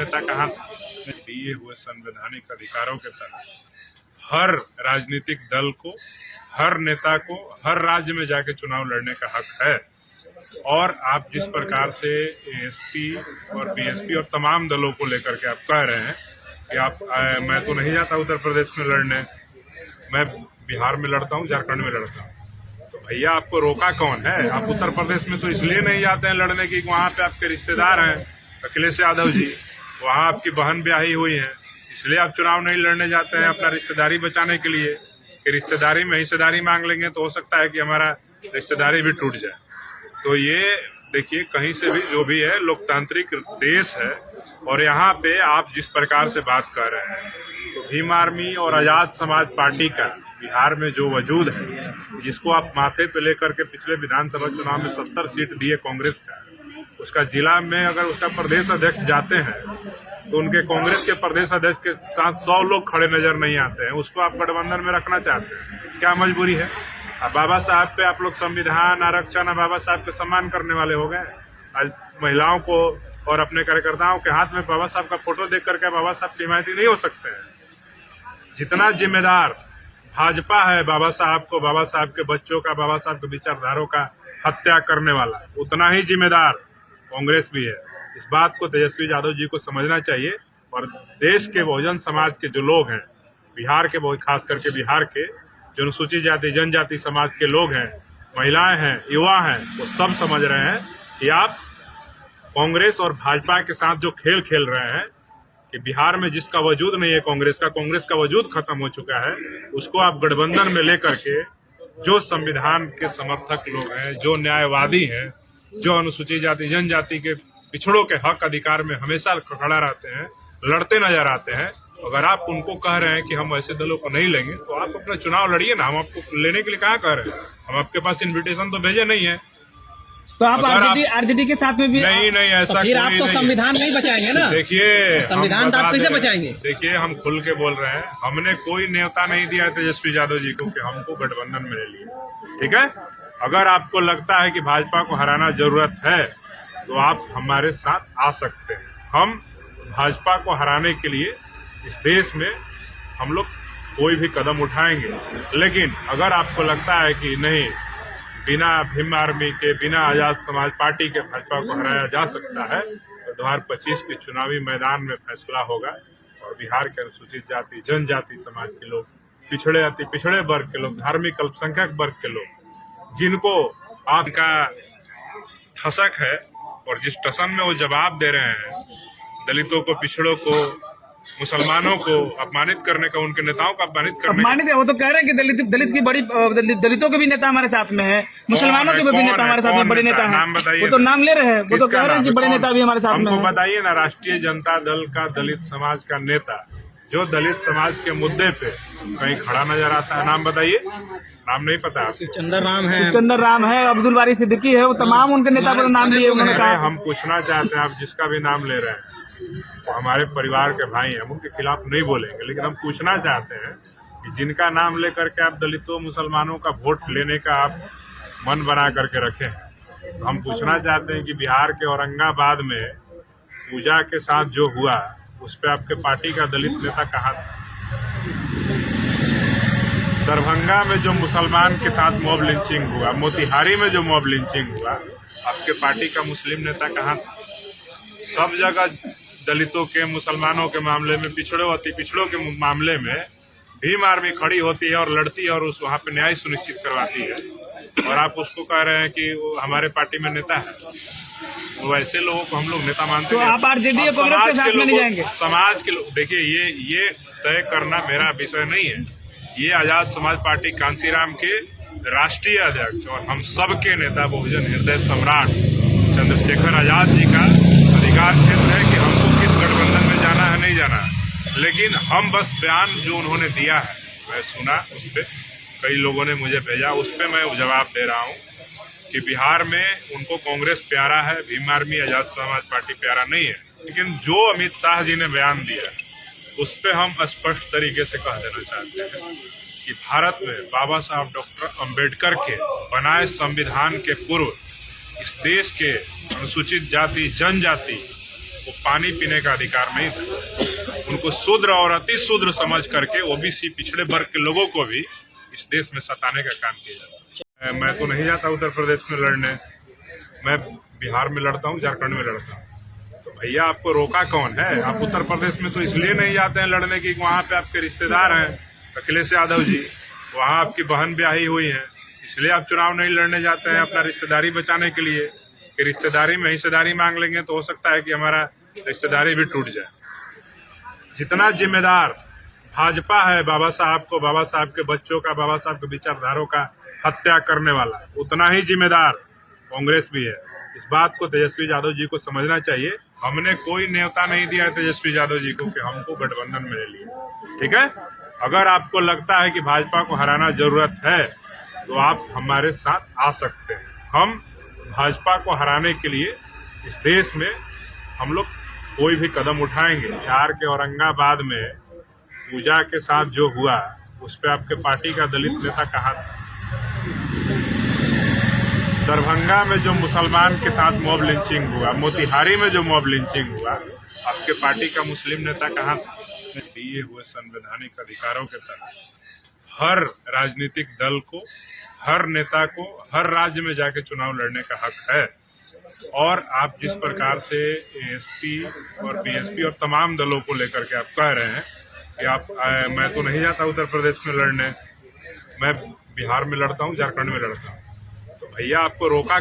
नेता कहा दिए हुए संवैधानिक अधिकारों के तहत हर राजनीतिक दल को, हर नेता को, हर राज्य में जाके चुनाव लड़ने का हक है। और आप जिस प्रकार से एएसपी और बीएसपी और तमाम दलों को लेकर के आप कह रहे हैं कि मैं तो नहीं जाता उत्तर प्रदेश में लड़ने, मैं बिहार में लड़ता हूं, झारखंड में लड़ता हूं, तो भैया आपको रोका कौन है? आप उत्तर प्रदेश में तो इसलिए नहीं जाते हैं लड़ने की, वहां पे आपके रिश्तेदार हैं अखिलेश यादव जी, वहां आपकी बहन ब्याही हुई है, इसलिए आप चुनाव नहीं लड़ने जाते हैं अपना रिश्तेदारी बचाने के लिए कि रिश्तेदारी में हिस्सेदारी मांग लेंगे तो हो सकता है कि हमारा रिश्तेदारी भी टूट जाए। तो ये देखिए, कहीं से भी जो भी है, लोकतांत्रिक देश है और यहाँ पे आप जिस प्रकार से बात कर रहे हैं, तो भीम आर्मी और आजाद समाज पार्टी का बिहार में जो वजूद है, जिसको आप माथे पे लेकर के पिछले विधानसभा चुनाव में 70 सीट दिए कांग्रेस का, उसका जिला में अगर उसका प्रदेश अध्यक्ष जाते हैं तो उनके कांग्रेस के प्रदेश अध्यक्ष के साथ 100 लोग खड़े नजर नहीं आते हैं, उसको आप गठबंधन में रखना चाहते हैं, क्या मजबूरी है? अब बाबा साहब पे आप लोग संविधान, आरक्षण, बाबा साहब के सम्मान करने वाले हो गए। आज महिलाओं को और अपने कार्यकर्ताओं के हाथ में बाबा साहब का फोटो देख करके बाबा साहब की हिमायती नहीं हो सकते हैं। जितना जिम्मेदार भाजपा है बाबा साहब को, बाबा साहब के बच्चों का, बाबा साहब के विचारधारों का हत्या करने वाला, उतना ही जिम्मेदार कांग्रेस भी है। इस बात को तेजस्वी यादव जी को समझना चाहिए। और देश के बहुजन समाज के जो लोग हैं, बिहार के, बहुत खास करके बिहार के जो अनुसूचित जाति जनजाति समाज के लोग हैं, महिलाएं हैं, युवा हैं, वो सब समझ रहे हैं कि आप कांग्रेस और भाजपा के साथ जो खेल खेल रहे हैं कि बिहार में जिसका वजूद नहीं है कांग्रेस का वजूद खत्म हो चुका है, उसको आप गठबंधन में लेकर के जो संविधान के समर्थक लोग हैं, जो न्यायवादी हैं, जो अनुसूचित जाति जनजाति के पिछड़ों के हक अधिकार में हमेशा खड़ा रहते हैं, लड़ते नजर आते हैं, अगर आप उनको कह रहे हैं कि हम ऐसे दलों को नहीं लेंगे, तो आप अपना चुनाव लड़िए ना। हम आपको लेने के लिए कहाँ कह रहे हैं? हम आपके पास इन्विटेशन तो भेजे नहीं है। तो आप आरजेडी के साथ में भी नहीं ऐसा तो फिर आप तो संविधान नहीं बचाएंगे ना। देखिए, संविधान तो आप कैसे बचाएंगे? देखिए, हम खुल के बोल रहे हैं, हमने कोई न्योता नहीं दिया तेजस्वी यादव जी को कि हमको गठबंधन में ले लिए, ठीक है? अगर आपको लगता है कि भाजपा को हराना जरूरत है तो आप हमारे साथ आ सकते हैं। हम भाजपा को हराने के लिए इस देश में हम लोग कोई भी कदम उठाएंगे, लेकिन अगर आपको लगता है कि नहीं, बिना भीम आर्मी के, बिना आजाद समाज पार्टी के भाजपा को हराया जा सकता है, तो 2025 के चुनावी मैदान में फैसला होगा। और बिहार के अनुसूचित जाति जनजाति समाज के लोग, पिछड़े जाति पिछड़े वर्ग के लोग, धार्मिक अल्पसंख्यक वर्ग के लोग, जिनको आपका ठसक है और जिस टसन में वो जवाब दे रहे हैं, दलितों को, पिछड़ों को, मुसलमानों को अपमानित करने का, उनके नेताओं को अपमानित करने, वो तो कह रहे हैं कि दलित की बड़ी, दलितों के भी नेता हमारे साथ में है, मुसलमानों के भी नेता हमारे साथ में, बड़े नेता हैं। वो तो नाम ले रहे हैं, वो तो कह रहे हैं कि बड़े नेता भी हमारे साथ में है। बताइए ना, राष्ट्रीय जनता दल का दलित समाज का नेता जो दलित समाज के मुद्दे पे कहीं खड़ा नजर आता है, नाम बताइए। नाम नहीं पता? चंदर राम है, अब्दुल बारी सिद्दीकी है, वो तमाम उनके नेता को नाम लिए उन्होंने कहा। हम पूछना चाहते हैं, आप जिसका भी नाम ले रहे हैं वो हमारे परिवार के भाई हैं, हम उनके खिलाफ नहीं बोलेंगे, लेकिन हम पूछना चाहते हैं कि जिनका नाम लेकर के आप दलितों, मुसलमानों का वोट लेने का आप मन बना करके रखे, तो हम पूछना चाहते हैं कि बिहार के औरंगाबाद में पूजा के साथ जो हुआ, उस पे आपके पार्टी का दलित नेता कहाँ था? दरभंगा में जो मुसलमान के साथ मॉब लिंचिंग हुआ, मोतिहारी में जो मॉब लिंचिंग हुआ, आपके पार्टी का मुस्लिम नेता कहाँ था? सब जगह दलितों के, मुसलमानों के मामले में, पिछड़ों के मामले में भीम आर्मी खड़ी होती है और लड़ती है और उस वहाँ पे न्याय सुनिश्चित करवाती है, और आप उसको कह रहे हैं कि वो हमारे पार्टी में नेता है। तो ऐसे लोगों को हम लोग नेता मानते हैं। तो आप आरजेडी और कांग्रेस के साथ में नहीं जाएंगे? समाज के लोग, देखिए, ये तय करना मेरा विषय नहीं है। ये आजाद समाज पार्टी कांसीराम के राष्ट्रीय अध्यक्ष और हम सबके नेता, बहुजन हृदय सम्राट चंद्रशेखर आजाद जी का अधिकार क्षेत्र है कि हमको किस गठबंधन में जाना है, नहीं जाना है। लेकिन हम बस बयान जो उन्होंने दिया है, मैं सुना, उस पर कई लोगों ने मुझे भेजा, उस पर मैं जवाब दे रहा हूँ कि बिहार में उनको कांग्रेस प्यारा है, भीम आर्मी, आजाद समाज पार्टी प्यारा नहीं है। लेकिन जो अमित शाह जी ने बयान दिया, उस पर हम स्पष्ट तरीके से कह देना चाहते हैं कि भारत में बाबा साहब डॉक्टर अम्बेडकर के बनाए संविधान के पूर्व इस देश के अनुसूचित जाति जनजाति वो पानी पीने का अधिकार नहीं था। उनको शूद्र और अति शूद्र समझ करके ओबीसी पिछड़े वर्ग के लोगों को भी इस देश में सताने का काम किया जाता है। मैं तो नहीं जाता उत्तर प्रदेश में लड़ने, मैं बिहार में लड़ता हूँ, झारखंड में लड़ता हूँ। तो भैया आपको रोका कौन है? आप उत्तर प्रदेश में तो इसलिए नहीं जाते हैं लड़ने की, वहाँ पे आपके रिश्तेदार हैं अखिलेश यादव जी, वहाँ आपकी बहन ब्याही हुई है, इसलिए आप चुनाव नहीं लड़ने जाते हैं अपना रिश्तेदारी बचाने के लिए कि रिश्तेदारी में हिस्सेदारी मांग लेंगे तो हो सकता है कि हमारा रिश्तेदारी भी टूट जाए। जितना जिम्मेदार भाजपा है बाबा साहब के बच्चों का, बाबा साहब के विचारधारों का हत्या करने वाला, उतना ही जिम्मेदार कांग्रेस भी है। इस बात को तेजस्वी यादव जी को समझना चाहिए। हमने कोई न्योता नहीं दिया है तेजस्वी यादव जी को कि हमको गठबंधन में ले लिए, ठीक है। अगर आपको लगता है कि भाजपा को हराना जरूरत है तो आप हमारे साथ आ सकते हैं। हम भाजपा को हराने के लिए इस देश में हम लोग कोई भी कदम उठाएंगे। बिहार के औरंगाबाद में पूजा के साथ जो हुआ उस पर आपके पार्टी का दलित नेता कहा था। दरभंगा में जो मुसलमान के साथ मॉब लिंचिंग हुआ, मोतिहारी में जो मॉब लिंचिंग हुआ, आपके पार्टी का मुस्लिम नेता कहा था। दिए हुए संवैधानिक अधिकारों के तहत हर राजनीतिक दल को, हर नेता को हर राज्य में जाके चुनाव लड़ने का हक है। और आप जिस प्रकार से एएसपी और बीएसपी और तमाम दलों को लेकर के आप कह रहे हैं कि मैं तो नहीं जाता उत्तर प्रदेश में लड़ने, मैं बिहार में लड़ता हूँ, झारखंड में लड़ता हूँ। तो भैया आपको रोका